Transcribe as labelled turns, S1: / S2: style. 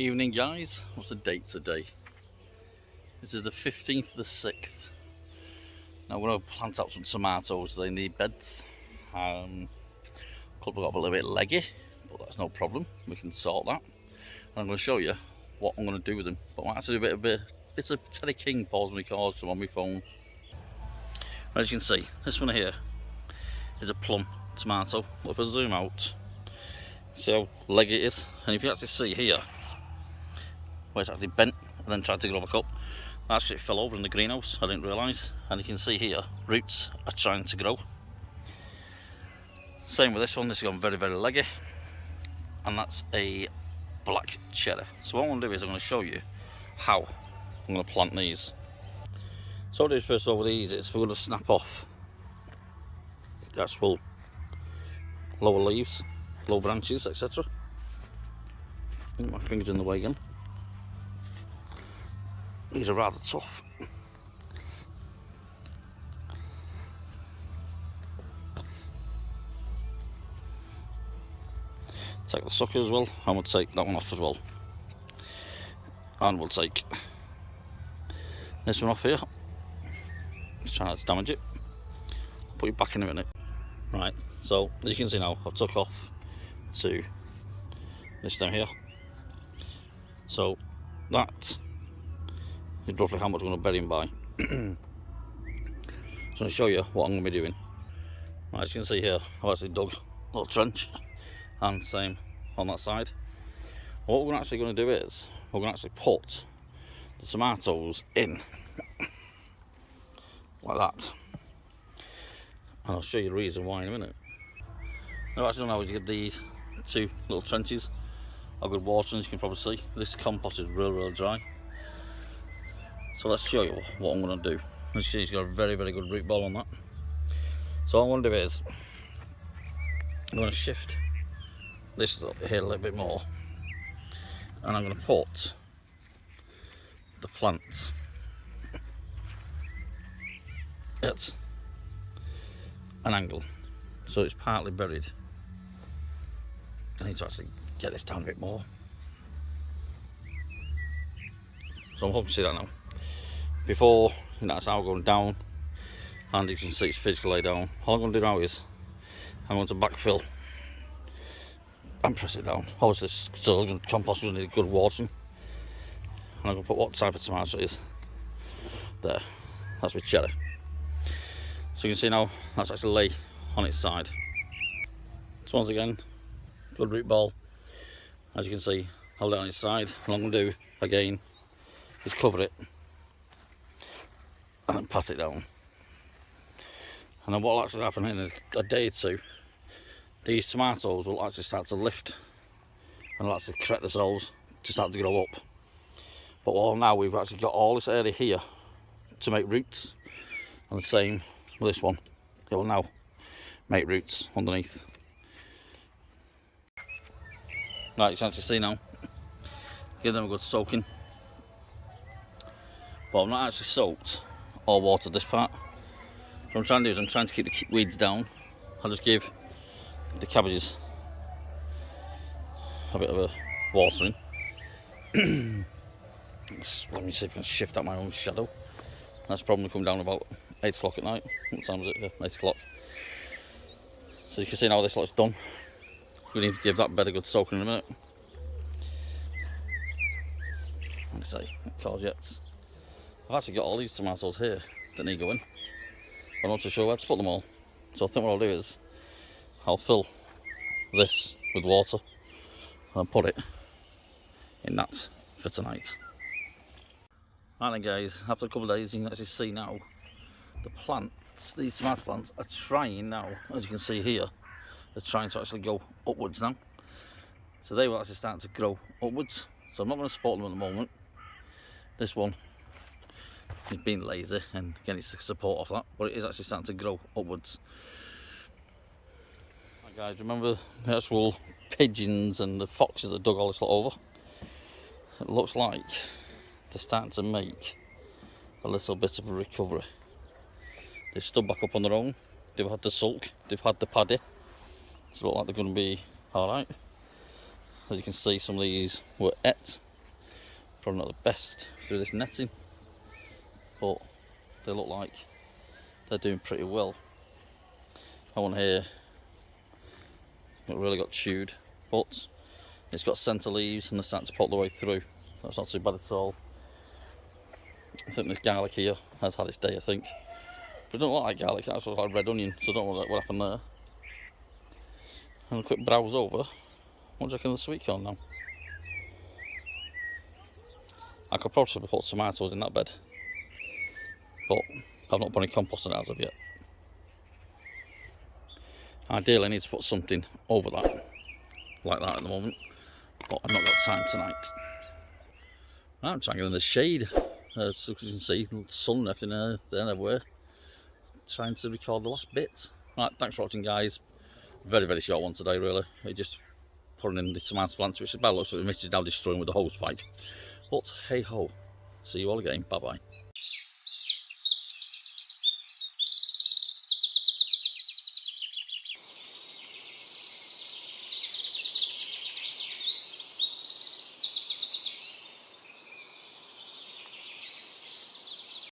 S1: Evening guys, what's the date today? This is the 15th of the 6th. Now we're going to plant out some tomatoes. They need beds. Couple got a little bit leggy, but that's no problem. We can sort that. And I'm going to show you what I'm going to do with them. But I might have to do a bit of Teddy King pause records from on my phone. As you can see, this one here is a plum tomato. But if I zoom out, see how leggy it is? And if you actually see here, where it's actually bent and then tried to grow back up. Actually it fell over in the greenhouse, I didn't realise. And you can see here, roots are trying to grow. Same with this one, this has gone very, very leggy. And that's a black cherry. So what I'm going to do is I'm going to show you how I'm going to plant these. So what I do first of all with these is we're going to snap off the actual lower leaves, low branches, etc. I think my finger's in the way again. These are rather tough. Take the sucker as well, and we'll take that one off as well. And we'll take this one off here. Just trying not to damage it. I'll put it back in a minute. Right, so as you can see now, I've took off to this down here. So that is roughly how much I'm going to bury him by. So I'm going to show you what I'm going to be doing. Right, as you can see here, I've actually dug a little trench, and same on that side. What we're actually going to do is we're going to actually put the tomatoes in like that, and I'll show you the reason why in a minute. Now, actually, now you get these two little trenches. I've got water, as you can probably see. This compost is real dry. So let's show you what I'm going to do. As you can see, it's got a very, very good root ball on that. So what I'm going to do is I'm going to shift this here a little bit more, and I'm going to put the plant at an angle, so it's partly buried. I need to actually get this down a bit more. So I'm hoping to see that now. Before, that's how I'm going down, and you can see it's physically laid down. All I'm going to do now is I'm going to backfill and press it down. Obviously, so the compost doesn't need good watering. And I'm going to put what type of tomato it is. There, that's my cherry. So you can see now that's actually lay on its side. So once again, good root ball. As you can see, I'll lay on its side. What I'm going to do again is cover it and then pat it down. And then what will actually happen in a day or two, these tomatoes will actually start to lift and will actually correct themselves to start to grow up. But well, now we've actually got all this area here to make roots, and the same with this one. It will now make roots underneath. Right, you can actually see now, give them a good soaking. But I've not actually soaked or watered this part. What I'm trying to do is I'm trying to keep the weeds down. I'll just give the cabbages a bit of a watering. Let me see if I can shift out my own shadow. That's probably come down about 8 o'clock at night. What time is it? Yeah, 8 o'clock. So you can see now this looks done. We need to give that bed a good soaking in a minute. Let me see, courgettes. I've actually got all these tomatoes here that need going. I'm not too sure where to put them all. So I think what I'll do is I'll fill this with water and put it in that for tonight. Right then guys, after a couple of days you can actually see now the plants, these tomato plants are trying now, as you can see here, they're trying to actually go upwards now. So they will actually start to grow upwards. So I'm not going to support them at the moment. This one is being lazy and getting its support off that, but it is actually starting to grow upwards. Right guys, remember the actual pigeons and the foxes that dug all this lot over? It looks like they're starting to make a little bit of a recovery. They've stood back up on their own, they've had the sulk, they've had the paddy, so it looks like they're going to be alright. As you can see, some of these were ate Probably not the best through this netting, but they look like they're doing pretty well. That one here, it really got chewed, but it's got centre leaves and they're starting to pop the way through. That's not too bad at all. I think this garlic here has had its day, I think. But I don't like garlic, that's just like red onion, so I don't know what happened there. And a quick browse over. What do you reckon of the sweet corn now? I could probably put tomatoes in that bed, but I've not put any compost in it as of yet. Ideally I need to put something over that, like that at the moment, but I've not got time tonight. I'm trying to get in the shade, as you can see, the sun left in there everywhere. Trying to record the last bit. Right, thanks for watching guys. Very, very short one today really. It just putting in the tomato plants, which is bad looks, but the mist is now destroying with the hose pipe. But hey ho, see you all again, bye bye.